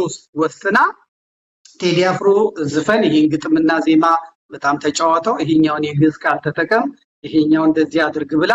ሲኖዶስ ወስና ቴዲ አፍሮ ዝፈን ይሄን ግጥምና ዜማ በጣም ተጫዋተው ይሄኛውን የግዕዝ ቃል ተጠቀም ይሄኛው እንደዚህ አድርግ ብላ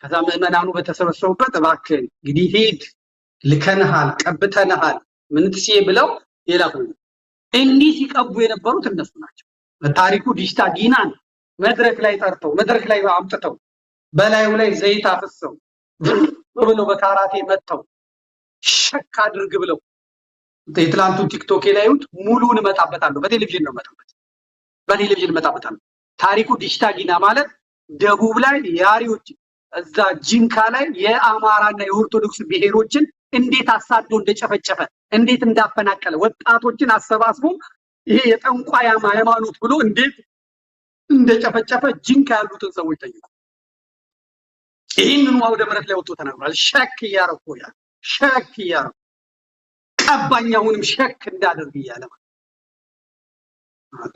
ከዛ ምዕመናኑ በተሰበሰቡበት እባክህ እንግዲህ ሄድ ልከንሃል ቀብተንሃል ምን ትሲዬ ብለው ይላሉ እንዲህ ሲቀቡ የነበሩት እነሱ ናቸው ታሪኩ ዲጂታ ጊናን መድረክ ላይ ጠርተው መድረክ ላይ አምጥተው በላዩ ላይ ዘይት አፍሰው ብለው በካራቴ መተው ሸክ አድርግ ብለው የትላንቱ ቲክቶክ ላይ ያዩት ሙሉውን መጣበታለሁ በቴሌቪዥን ነው መጣበታለሁ ታሪኩ ዲጂታ ጊና ማለት ደቡብ ላይ ያሪዎች እዛ ጂንካ ላይ የአማራና የኦርቶዶክስ ብሔሮችን እንዴት አሳዶ እንደጨፈጨፈ እንዴት እንዳፈናቀለ ወጣቶችን አሰባስቦ ይሄ የጠንቋይ ሃይማኖት ብሎ እንዴት እንደጨፈጨፈ ጂንካ ያሉትን ሰዎች ጠይቁ ይሄንን ወደ መሬት ላይ ወጥቶ ተናግሯል ሸክ ያረኩ ቀባኛውንም ሸክ እንዳደርግ ይያለ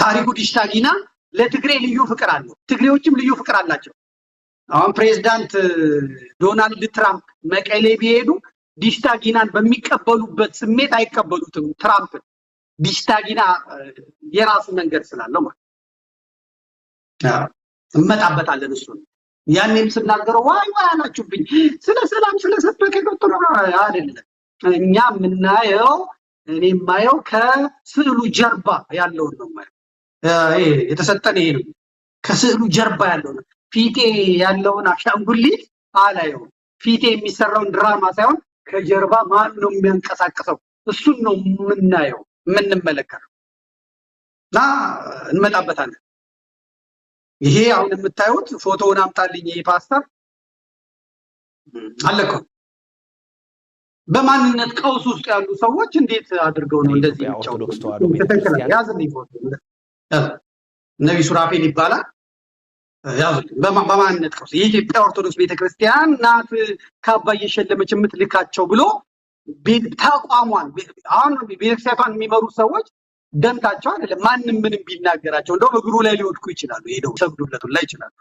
ታሪኩ ዲጂታ ጊና ለትግሬ ልዩ ፍቅር አለው ትግሬዎችም ልዩ ፍቅር አላቸው አሁን ፕሬዝዳንት ዶናልድ ትራምፕ መቀሌ ቢሄዱ ዲጂታ ጊናን በሚቀበሉበት ስሜት አይቀበሉትም ትራምፕ ዲጂታ ጊና የራሱ መንገድ ስላለው ማለት እንመጣበታለን እሱ ያንንም ስናገረው ዋይ አላችሁብኝ ስለ ሰላም ስለ ሰበከ ቁጥሩ አይደለም እኛ ምናየው እኔ ማየው ከስዕሉ ጀርባ ያለው ነው ማለት የተሰጠነ ይሄ ነው ከስዕሉ ጀርባ ያለው ነው ፊቴ ያለውን አሻንጉሊት አላየው ፊቴ የሚሰራውን ድራማ ሳይሆን ከጀርባ ማን ነው የሚያንቀሳቀሰው እሱን ነው ምናየው ምንመለከተው እንመጣበታለን ይሄ አሁን የምታዩት ፎቶውን አምጣልኝ ይሄ ፓስተር አለከ በማንነት ቀውስ ውስጥ ያሉ ሰዎች እንዴት አድርገው ነው እንደዚህ ኦርቶዶክስ ተዋህዶ ቤተክርስቲያን ያዝልኝ ፎቶ ነብይ ሱራፌል ይባላል ያዝልኝ በማንነት ቀውስ የኢትዮጵያ ኦርቶዶክስ ቤተክርስቲያን ናት ካባዬ ሸለመች የምትልካቸው ብሎ ተቋሟን አሁን ቤተክርስቲያኗን የሚመሩ ሰዎች ደምታቸው አይደለም ማንንም ምንም ቢናገራቸው እንደው እግሩ ላይ ሊወድቁ ይችላሉ ሄደው ሰግዱለቱ ላይ ይችላሉ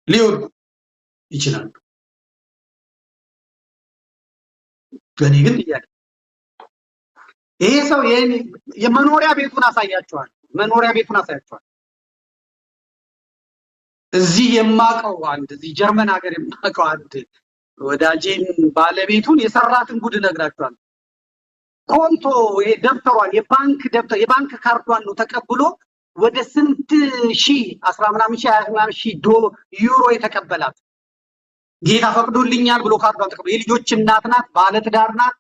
ሊወድቁ ይችላሉ ገኒ ግን ይያል ይሄ ሰው የመኖሪያ ቤቱን አሳያቸዋል እዚህ የማቀው አንድ እዚህ ጀርመን ሀገር የማቀው አንድ ወዳጄን ባለቤቱን የሰራትን ጉድ ነግራቸዋል ኮንቶ ደብተሯን የባንክ ካርዷን ነው ተቀብሎ ወደ ስንት ሺህ 10 ሺህ ዩሮ የተቀበላት ጌታ ፈቅዶልኛል ብሎ ካርዷን ተቀበለ የልጆች እናት ናት ባለ ትዳር ናት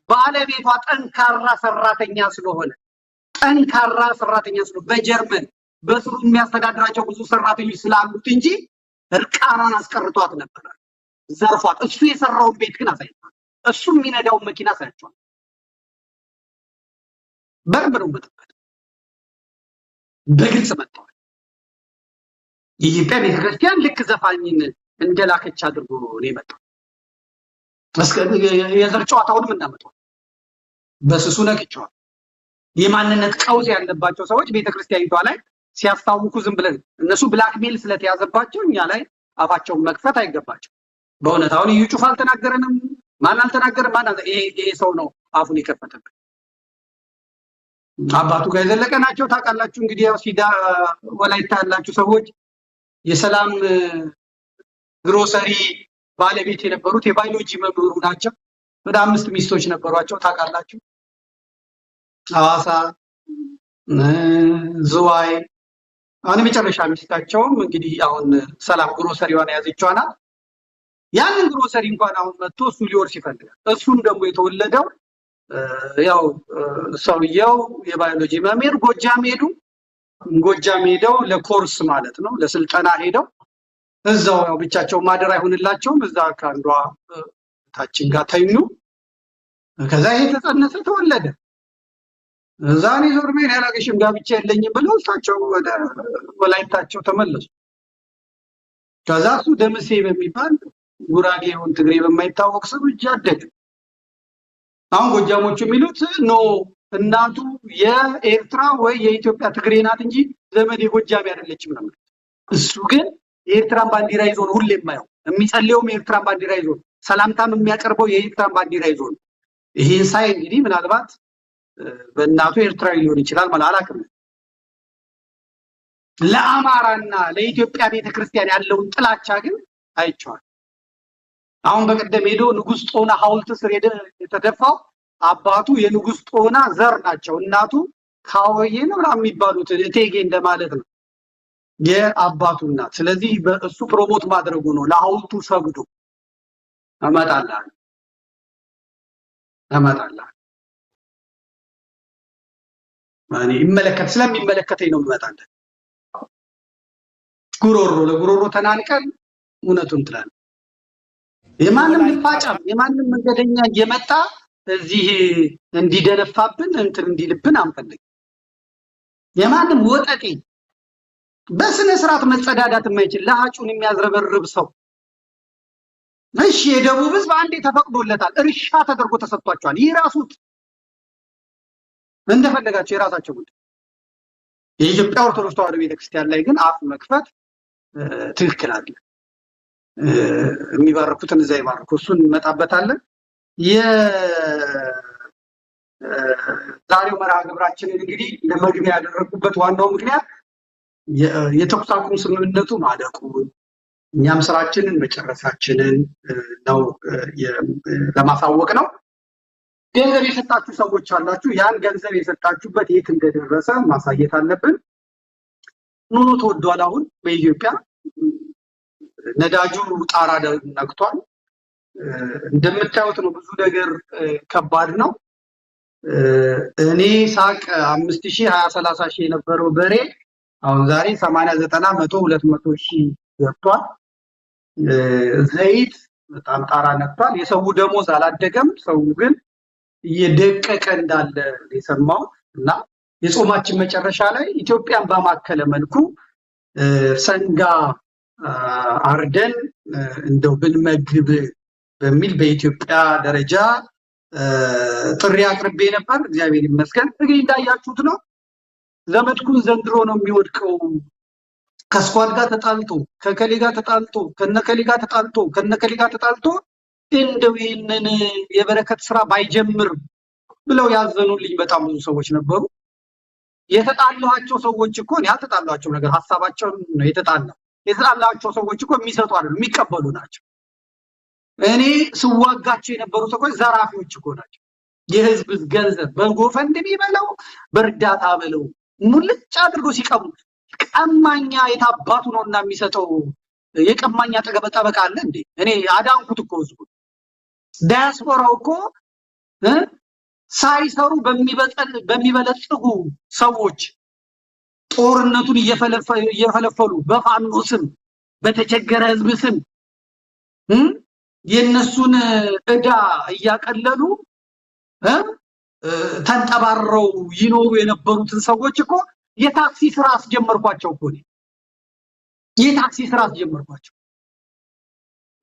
ባለቤቷ ጠንካራ ሰራተኛ ስለሆነ በጀርመን በስሩ የሚያስተዳድራቸው ብዙ ሰራተኞች ስላሉት እንጂ እርቃኗን አስቀርቷት ነበር ዘርፏት እሱ የሰራውን ቤት ግን አሳይቷል እሱ የሚነዳው መኪና አሳይቷል በርበረው በግልጽ መጥቷል የኢትዮጵያ ቤተክርስቲያን ልክ ዘፋኝን እንደላከች አድርጎ ነው የመጣው የዘር ጨዋታውንም እናመጣው በስሱ ነክቻው የማንነት ቀውስ ያለባቸው ሰዎች ቤተክርስቲያኒቷ ላይ ሲያስታውቁ ዝም ብለን እነሱ ብላክሜል ስለተያዘባቸው እኛ ላይ አፋቸውን መክፈት አይገባቸው በእውነት አሁን ይጩፋ አልተናገረንም ማን አልተናገረም ይሄ ሰው ነው አፉን የከፈተበት አባቱ ጋር ዘለቀ ናቸው ታውቃላችሁ እንግዲህ ያው ሲዳ ወላይታ ያላችሁ ሰዎች የሰላም ግሮሰሪ ባለቤት የነበሩት የባዮሎጂ መምህሩ ናቸው ወደ 5 ሚስቶች ነበሯቸው ታውቃላችሁ አዋሳ ዝዋይ አሁን መጨረሻ ሚስታቸውም እንግዲህ አሁን ሰላም ግሮሰሪዋን ያዘችዋና ያንን ግሮሰሪ እንኳን አሁን መጥቶ እሱ ሊወርስ ይፈልጋል እሱም ደግሞ የተወለደው ያው ሰውየው የባዮሎጂ መምህር ጎጃም ሄደው ለኮርስ ማለት ነው ለስልጠና ሄደው እዛው ያው ብቻቸው ማደር አይሆንላቸውም እዛ ካንዷ ታችን ጋር ተኙ ከዛ ይሄ ተጸነሰ ተወለደ ዛኔ ዞርሜን ያላገሽም ጋብቻ የለኝም ብለው እሳቸው ወደ ወላይታቸው ተመለሱ ከዛ እሱ ደምሴ በሚባል ጉራጌውን ትግሬ በማይታወቅ ስም እጃደገ አሁን ጎጃሞቹ የሚሉት ኖ እናቱ የኤርትራ ወይ የኢትዮጵያ ትግሬ ናት እንጂ ዘመድ የጎጃም አይደለችም ነው እሱ ግን የኤርትራን ባንዲራ ይዞ ነው ሁሌም ማየው የሚጸልየው የኤርትራን ባንዲራ ይዞ ሰላምታም የሚያቀርበው የኤርትራን ባንዲራ ይዞ ነው ይሄን ሳይ እንግዲህ ምናልባት በእናቱ ኤርትራዊ ሊሆን ይችላል ማለት አላውቅም። ለአማራና ለኢትዮጵያ ቤተክርስቲያን ያለውን ጥላቻ ግን አይቼዋለሁ። አሁን በቀደም ሄዶ ንጉስ ጦና ሐውልት ስር የተደፋው አባቱ የንጉስ ጦና ዘር ናቸው፣ እናቱ ካወዬ ነው የሚባሉት እቴጌ እንደማለት ነው የአባቱ እናት። ስለዚህ በእሱ ፕሮሞት ማድረጉ ነው ለሐውልቱ ሰግዶ አመጣላህ ማን ስለሚመለከተኝ ነው የምመጣለት። ጉሮሮ ለጉሮሮ ተናንቀን እውነቱን ትላለህ። የማንም ልፋጫም የማንም መንገደኛ እየመጣ እዚህ እንዲደነፋብን እንትን እንዲልብን አንፈልግ። የማንም ወጠጤ በስነ ስርዓት መጸዳዳት የማይችል ለአጩን የሚያዝረበርብ ሰው እሺ፣ የደቡብ ህዝብ አንዴ ተፈቅዶለታል፣ እርሻ ተደርጎ ተሰጥቷቸዋል። ይራሱት እንደፈለጋቸው የራሳቸው ጉዳይ። የኢትዮጵያ ኦርቶዶክስ ተዋሕዶ ቤተክርስቲያን ላይ ግን አፍ መክፈት ትክክል አይደለም። የሚባረኩትን እዛ ይባርኩ፣ እሱን እንመጣበታለን። የዛሬው መርሃ ግብራችንን እንግዲህ ለመግቢያ ያደረጉበት ዋናው ምክንያት የተኩስ አቁም ስምምነቱ ማለቁን እኛም ስራችንን መጨረሳችንን ነው ለማሳወቅ ነው። ገንዘብ የሰጣችሁ ሰዎች አላችሁ፣ ያን ገንዘብ የሰጣችሁበት የት እንደደረሰ ማሳየት አለብን። ኑሮ ተወዷል። አሁን በኢትዮጵያ ነዳጁ ጣራ ነክቷል። እንደምታዩት ነው። ብዙ ነገር ከባድ ነው። እኔ ሳቅ 5000 20 30 ሺህ የነበረው በሬ አሁን ዛሬ 80 90 100 200 ሺህ ገብቷል። ዘይት በጣም ጣራ ነክቷል። የሰው ደሞዝ አላደገም። ሰው ግን እየደቀቀ እንዳለ የሰማው እና የጾማችን መጨረሻ ላይ ኢትዮጵያን በማከለ መልኩ ሰንጋ አርደን እንደው ብንመግብ በሚል በኢትዮጵያ ደረጃ ጥሪ አቅርቤ ነበር። እግዚአብሔር ይመስገን። እንግዲህ እንዳያችሁት ነው። ዘመድኩን ዘንድሮ ነው የሚወድቀው። ከስኳድ ጋር ተጣልቶ ከከሌ ጋር ተጣልቶ ከነከሌ ጋር ተጣልቶ ከነከሌ ጋር ተጣልቶ እንደው ይህንን የበረከት ስራ ባይጀምር ብለው ያዘኑልኝ በጣም ብዙ ሰዎች ነበሩ። የተጣላቸው ሰዎች እኮ ያልተጣላቸው ነገር ሐሳባቸው ነው የተጣላው። የተጣላቸው ሰዎች እኮ የሚሰጡ አይደሉም፣ የሚቀበሉ ናቸው። እኔ ስዋጋቸው የነበሩ ሰዎች ዘራፊዎች እኮ ናቸው። የህዝብ ገንዘብ በጎፈንድሚ በለው በእርዳታ በለው ሙልጭ አድርጎ ሲቀሙ ቀማኛ የታባቱ ነውና የሚሰጠው የቀማኛ ጠበቃ አለ እንዴ? እኔ አዳንኩት እኮ ህዝቡ። ዳያስፖራው እኮ ሳይሰሩ በሚበለጽጉ ሰዎች ጦርነቱን እየፈለፈሉ በፋኖ ስም በተቸገረ ህዝብ ስም የነሱን እዳ እያቀለሉ ተንጠባረው ይኖሩ የነበሩትን ሰዎች እኮ የታክሲ ስራ አስጀመርኳቸው እኮ ነው። የታክሲ ስራ አስጀመርኳቸው።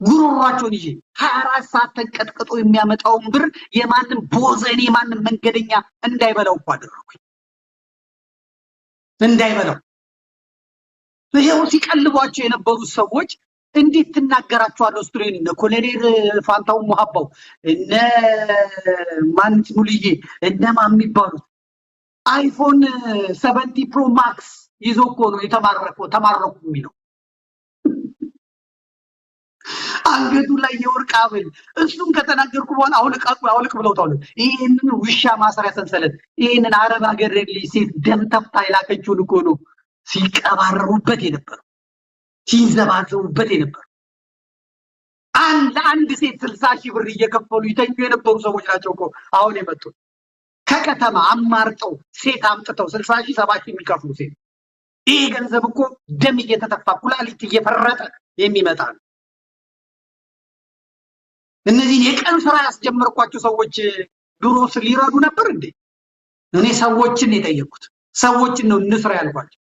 ጉሮሯቸውን ይዤ 24 ሰዓት ተንቀጥቅጦ የሚያመጣውን ብር የማንም ቦዘኔ ማንም መንገደኛ እንዳይበላው እኮ አደረኩኝ። እንዳይበላው ይሄው ሲቀልቧቸው የነበሩ ሰዎች እንዴት ትናገራቸዋለህ? ስትሬን እነ ኮሎኔል ፋንታው ሙሐባው እነ ማንት ሙልዬ እነ ማን የሚባሉት አይፎን 70 ፕሮ ማክስ ይዞ እኮ ነው ተማረኩ የሚለው። አንገቱ ላይ የወርቅ ሐብል እሱን ከተናገርኩ በኋላ አውልቅ ብለውታል። ይሄንን ውሻ ማሰሪያ ሰንሰለት ይሄንን አረብ ሀገር ሴት ደም ተፍታ ይላከችውን እኮ ነው ሲቀባረሩበት የነበረው ሲንዘባዘቡበት የነበረው። አንድ ሴት 60 ሺህ ብር እየከፈሉ ይተኙ የነበሩ ሰዎች ናቸው እኮ አሁን የመጡት። ከከተማ አማርጠው ሴት አምጥተው 60 ሺህ 70 ሺህ የሚከፍሉ ሴት። ይሄ ገንዘብ እኮ ደም እየተተፋ ኩላሊት እየፈረጠ የሚመጣ ነው። እነዚህ የቀን ስራ ያስጀመርኳቸው ሰዎች ድሮስ ሊረዱ ነበር እንዴ? እኔ ሰዎችን የጠየቁት ሰዎችን ነው እንስራ ያልኳቸው።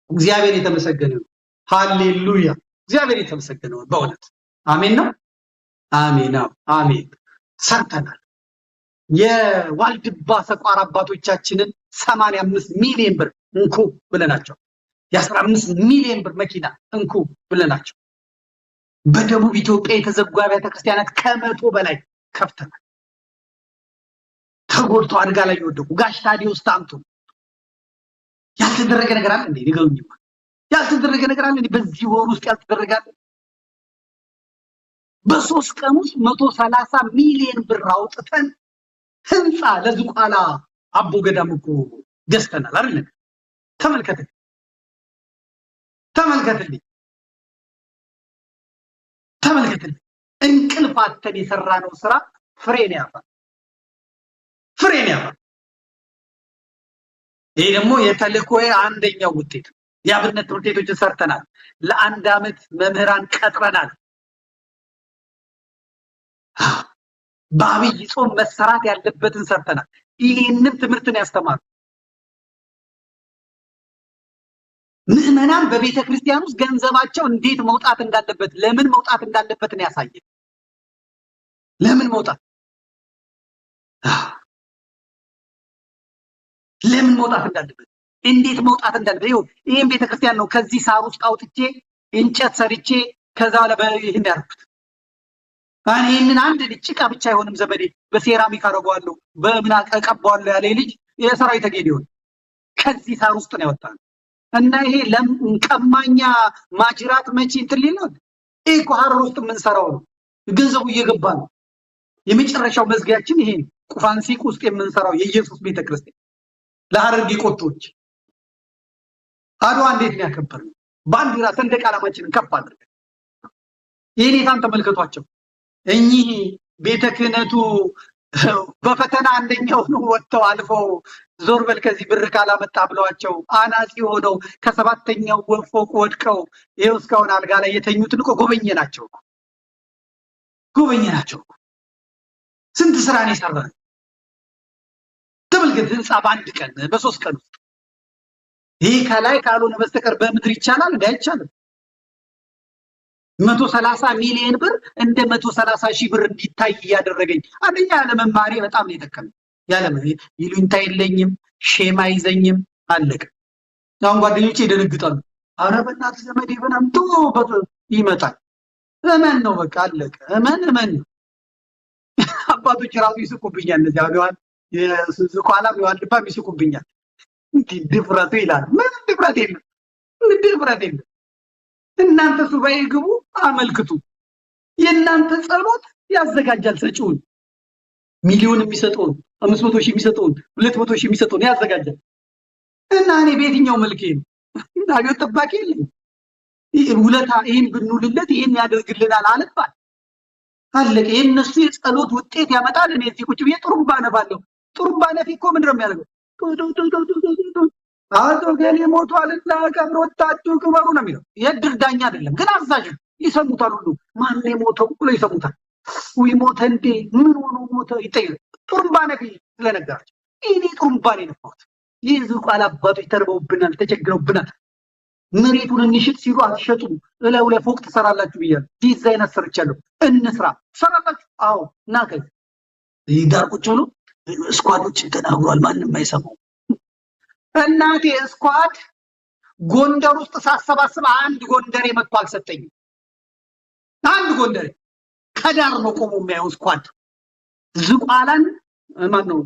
እግዚአብሔር የተመሰገነ ነው። ሃሌሉያ! እግዚአብሔር የተመሰገነ ነው በእውነት አሜን ነው። አሜን አሜን። ሰርተናል። የዋልድባ ሰቋር አባቶቻችንን 85 ሚሊዮን ብር እንኩ ብለናቸው የ15 ሚሊዮን ብር መኪና እንኩ ብለናቸው በደቡብ ኢትዮጵያ የተዘጉ አብያተ ክርስቲያናት ከ100 በላይ ከፍተናል። ተጎድተው አድጋ ላይ የወደቁ ጋሽ ታዲዮስ ታንቱ ያልተደረገ ነገር አለ እንዴ? ንገሩኝማ። ያልተደረገ ነገር አለ እንዴ? በዚህ ወር ውስጥ ያልተደረገ አለ? በ3 ቀን ውስጥ 130 ሚሊዮን ብር አውጥተን ህንፃ ለዝቋላ አቦ ገዳም እኮ ገዝተናል አይደል? ተመልከተልኝ እንቅልፋተን የሰራነው ስራ ፍሬን ያፈራል። ይሄ ደግሞ የተልእኮዬ አንደኛው ውጤት። የአብነት ትምህርት ቤቶችን ሰርተናል። ለ1 አመት መምህራን ቀጥረናል። በአብይ ጾም መሰራት ያለበትን ሰርተናል። ይሄንን ትምህርትን ያስተማሩ ምዕመናን በቤተ ክርስቲያን ውስጥ ገንዘባቸው እንዴት መውጣት እንዳለበት ለምን መውጣት እንዳለበት ነው ያሳየ። ለምን መውጣት እንዳለበት እንዴት መውጣት እንዳለበት ይሄን ቤተ ክርስቲያን ነው ከዚህ ሳር ውስጥ አውጥቼ እንጨት ሰርቼ ከዛ ይሄን ያርኩት። ይሄንን አንድ ጭቃ ብቻ አይሆንም ዘመዴ በሴራሚክ አረጋዋለሁ በምና ቀቀባዋለሁ ያለ ልጅ የሰራዊት ጌዲዮን ከዚህ ሳር ውስጥ ነው ያወጣው። እና ይሄ ቀማኛ ማጅራት መቼ እንትን ሊለው እኮ ሀረር ውስጥ የምንሰራው ነው። ገንዘቡ እየገባ ነው። የመጨረሻው መዝጊያችን ይሄ ቁፋንሲቅ ውስጥ የምንሰራው የኢየሱስ ቤተክርስቲያን ለሀረርጌ ቆጦች አድዋ እንዴት ነው ያከበርነው? ባንዲራ ሰንደቅ ዓላማችንን ከፍ አድርገን የኔታን ተመልከቷቸው። እኚህ ቤተ ክህነቱ በፈተና አንደኛው ነው ወጥተው አልፈው ዞር በል ከዚህ ብር ካላመጣ ብለዋቸው አናጺ ሆነው ከ7ኛው ፎቅ ወድቀው ይሄው እስካሁን አልጋ ላይ የተኙትን እኮ ጎበኘናቸው። ስንት ስራ ነው የሰራን? ተመልከት። ህንጻ በአንድ ቀን በ3 ቀን ውስጥ ይሄ ከላይ ካልሆነ በስተቀር በምድር ይቻላል? አይቻልም። 130 ሚሊዮን ብር እንደ 130 ሺህ ብር እንዲታይ ያደረገኝ አንደኛ ለመማሪ በጣም ነው የተከመ ያለም ይሉኝታ የለኝም ሼም አይዘኝም አለቀ። አሁን ጓደኞቼ ይደነግጣሉ። አረ በእናትህ ዘመዴ በናም ይመጣል። እመን ነው በቃ አለቀ። እመን ነው። አባቶች ራሱ ይስቁብኛል። እነዚህ አሁን የዝቋላም ይዋልባም ይስቁብኛል። ድፍረቱ ይላል። ምን ድፍረት የለም። እናንተ ሱባኤ ግቡ፣ አመልክቱ። የእናንተ ጸሎት ያዘጋጃል ሰጪውን። ሚሊዮን የሚሰጠውን 500 ሺህ የሚሰጠውን 200 ሺህ የሚሰጠውን ያዘጋጃል። እና እኔ በየትኛው መልኬ ነው አብዮት ጠባቂ የለኝ። ውለታ ይሄን ብንውልለት ይሄን ያደርግልናል አለባል አለቀ። የእነሱ የጸሎት ውጤት ያመጣል። እኔ እዚህ ቁጭ ብዬ ጥሩምባ ነፋለሁ። ጥሩምባ ነፊ እኮ ምንድን ነው የሚያደርገው? አቶ ገሌ ሞቷልና ቀብሮታችሁ ክበሩ ነው የሚለው። የእድር ዳኛ አይደለም ግን አዛዥ ይሰሙታል። ሁሉ ማን የሞተው ብሎ ይሰሙታል። ወይ ሞተ እንዴ? ምን ሆኖ ሞተ? ይጠይቃል። ጥሩምባ ነፊ ስለነገራቸው እኔ ጥሩምባ ነው የነፋሁት። ይህ ዝቋላ አባቶች ተርበውብናል፣ ተቸግረውብናል። መሬቱን እንሽጥ ሲሉ አትሸጡም፣ እላው ላይ ፎቅ ትሰራላችሁ ብያለሁ። ዲዛይን አሰርቻለሁ። እንስራ ትሰራላችሁ። አዎ እና ከዚህ ዳር ቁጭ ብሎ ስኳዶች ተናግሯል። ማንም አይሰማው። እናቴ ስኳድ ጎንደር ውስጥ ሳሰባስብ አንድ ጎንደሬ መጥቶ አልሰጠኝም። አንድ ጎንደሬ ከዳር ነው ቆሞ የሚያየው ስኳድ ዝቋላን ማን ነው